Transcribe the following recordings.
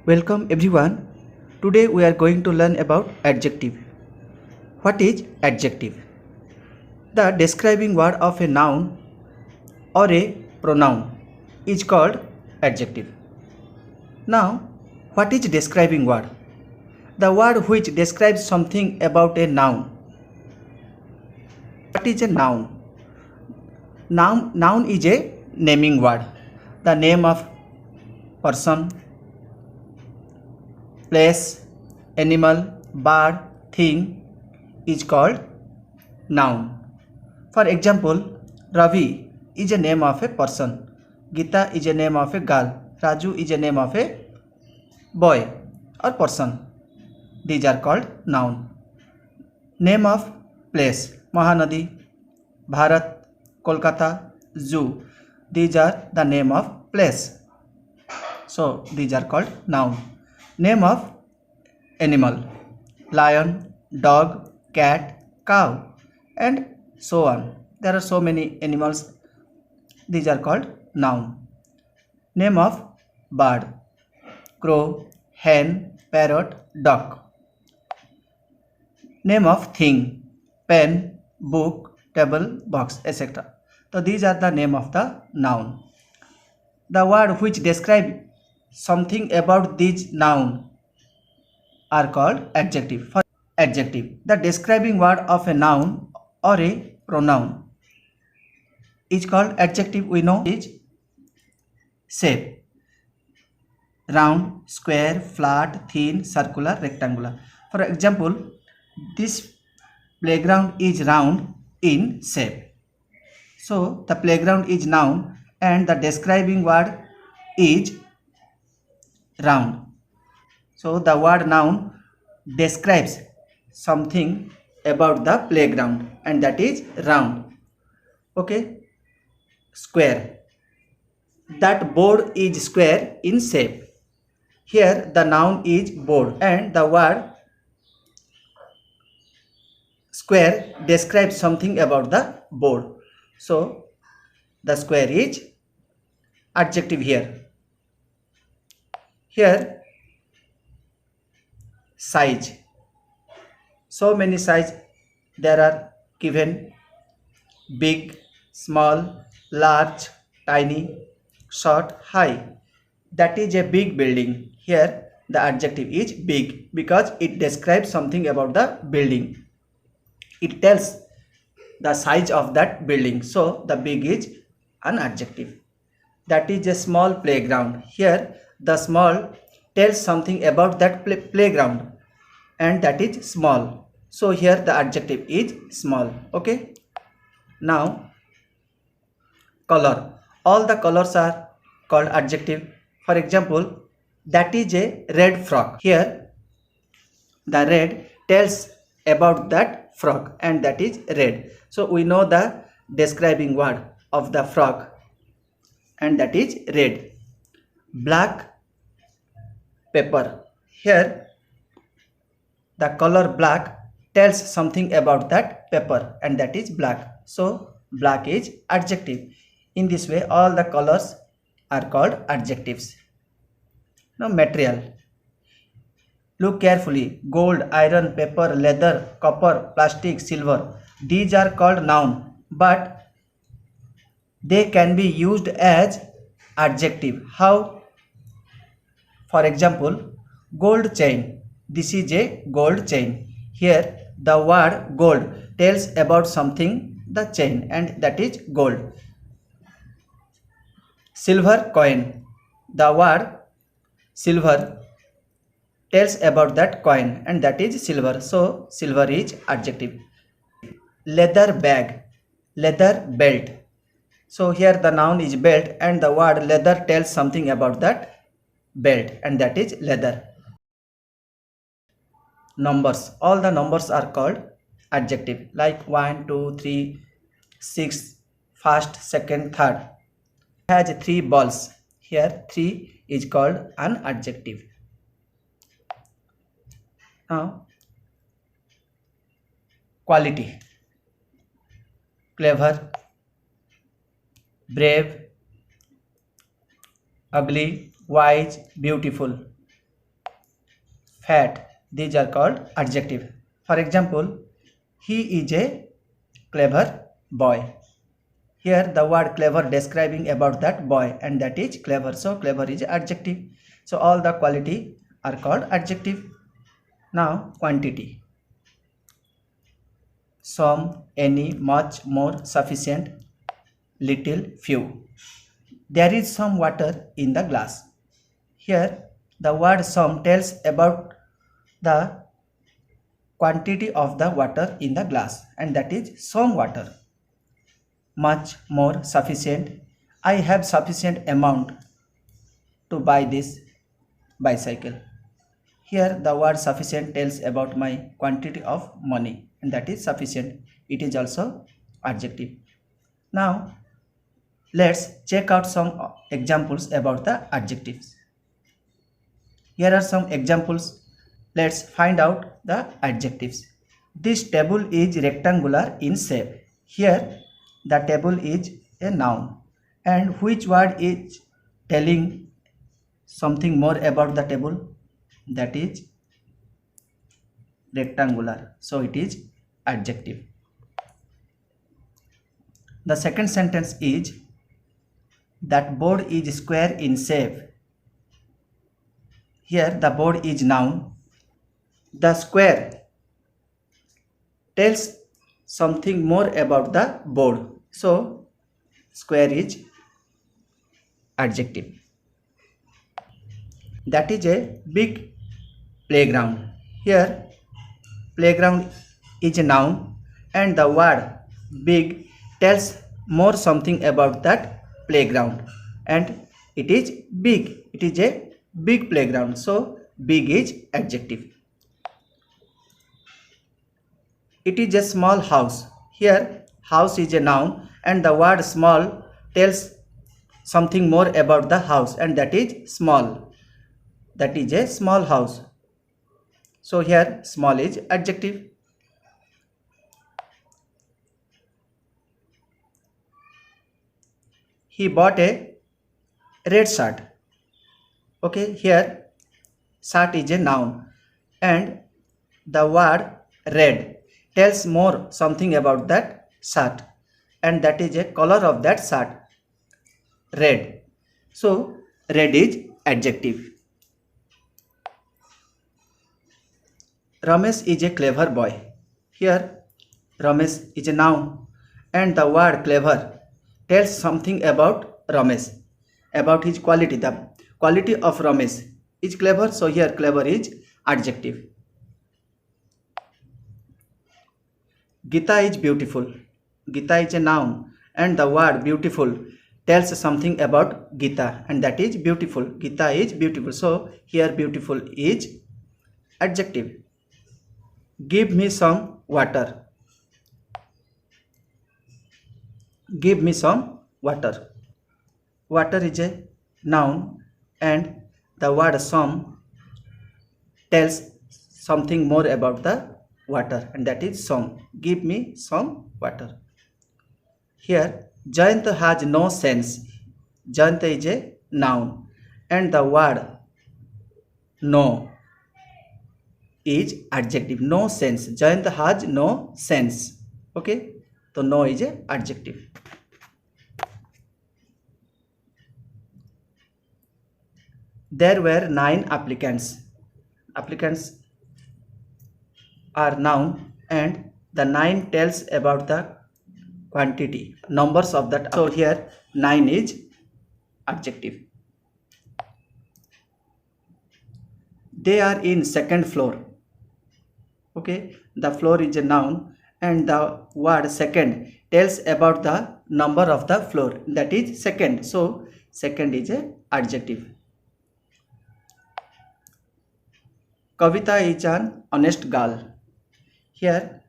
Welcome everyone. Today we are going to learn about adjective. What is adjective? The describing word of a noun or a pronoun is called adjective. Now, what is describing word? The word which describes something about a noun. What is a noun? Noun is a naming word. The name of person, place, animal, bird, thing is called noun. For example, Ravi is a name of a person. Gita is a name of a girl. Raju is a name of a boy or person. These are called noun. Name of place: Mahanadi, Bharat, Kolkata, Zoo. These are the name of place. So these are called noun. Name of animal: lion, dog, cat, cow, and so on. There are so many animals. These are called noun. Name of bird: crow, hen, parrot, duck. Name of thing: pen, book, table, box, etc. So these are the name of the noun. The word which describe something about these noun are called adjective. For adjective, the describing word of a noun or a pronoun is called adjective. We know is shape: round, square, flat, thin, circular, rectangular. For example, this playground is round in shape. So the playground is noun and the describing word is round. So the word noun describes something about the playground and that is round. Okay. Square: that board is square in shape. Here the noun is board and the word square describes something about the board. So the square is adjective here. Here size: so many size there are given: big, small, large, tiny, short, high. That is a big building. Here the adjective is big because it describes something about the building. It tells the size of that building. So the big is an adjective. That is a small playground. Here the small tells something about that playground and that is small. So here the adjective is small. Okay. Now color: all the colors are called adjective. For example, that is a red frog. Here the red tells about that frog and that is red. So we know the describing word of the frog and that is red. Black pepper: here the color black tells something about that pepper and that is black. So black is adjective. In this way all the colors are called adjectives. Now material: look carefully. Gold, iron, paper, leather, copper, plastic, silver. These are called noun but they can be used as adjective. How? For example, gold chain. This is a gold chain. Here the word gold tells about something, the chain, and that is gold. Silver coin. The word silver tells about that coin and that is silver. So silver is adjective. Leather bag, leather belt. So here the noun is belt and the word leather tells something about that belt and that is leather. Numbers: all the numbers are called adjective, like 1, 2, 3, 6, first, second, third. Has 3 balls. Here 3 is called an adjective. Now quality: clever, brave, ugly, wise, beautiful. hat, these are called adjective. For example, he is a clever boy. Here the word clever describing about that boy, and that is clever. So clever is adjective. So all the quality are called adjective. Now quantity. Some, any, much, more, sufficient, little, few. There is some water in the glass. Here the word some tells about the quantity of the water in the glass, and that is some water. Much, more, sufficient. I have sufficient amount to buy this bicycle. Here the word sufficient tells about my quantity of money, and that is sufficient. It is also adjective. Now let's check out some examples about the adjectives. Here are some examples. Let's find out the adjectives. This table is rectangular in shape. Here the table is a noun, and which word is telling something more about the table? That is rectangular, so it is adjective. The second sentence is that board is square in shape. Here the board is noun. The square tells something more about the board, so square is adjective. That is a big playground. Here playground is a noun, and the word big tells more something about that playground, and it is big. It is a big playground, so big is adjective. It is a small house. Here house is a noun, and the word small tells something more about the house, and that is small. That is a small house, so here small is adjective. He bought a red shirt. Okay, here shirt is a noun, and the word red tells more something about that shirt, and that is a color of that shirt, red. So red is adjective. Ramesh is a clever boy. Here Ramesh is a noun, and the word clever tells something about Ramesh, about his quality. The quality of Ramesh is clever, so here clever is adjective. Gita is beautiful. Gita is a noun, and the word beautiful tells something about Gita, and that is beautiful. Gita is beautiful, so here beautiful is adjective. Give me some water. Give me some water. Water is a noun, and the word some tells something more about the water, and that is some. Give me some water. Here Jayant has no sense. Jayant is a noun, and the word no is adjective. No sense. Jayant has no sense. Okay, so no is a adjective. There were 9 applicants. Applicants are noun, and the 9 tells about the quantity, numbers of that. So here 9 is adjective. They are in second floor. Okay, the floor is a noun, and the word second tells about the number of the floor, that is second, so second is a adjective. Kavita is an honest girl. Here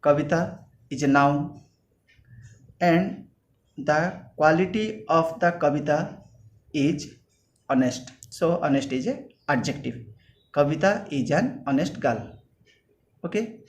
Kavita is a noun, and the quality of the Kavita is honest, so honest is a adjective. Kavita is an honest girl. Okay,